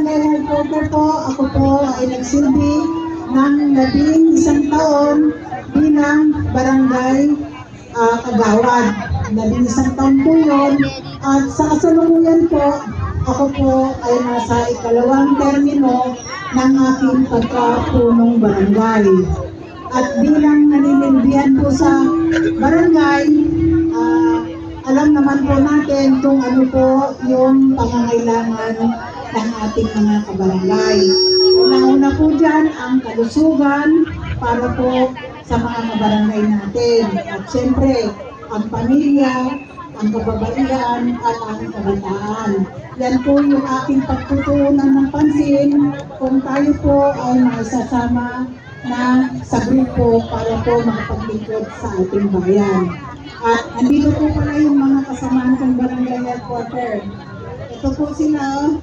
barangay headquarter po, ako po ay nagsilbi ng 11 taon bilang barangay kagawad. 11 taon po yun. At sa kasalukuyan po, ako po ay nasa ikalawang termino ng aking pagkapunong barangay. At bilang naninilbihan po sa barangay, alam naman po natin kung ano po yung pangangailangan ng ating mga kabarangay. Una-una po dyan ang kalusugan para po sa mga kabarangay natin. At siyempre, ang pamilya, ang kababaihan, at ang kabataan. Yan po yung ating pagtutuunan ng pansin kung tayo po ay maisasama na sa grupo para po makapaglingkod sa ating bayan. At andito po pala yung mga kasamahan kong barangay headquarter. Ito po sila.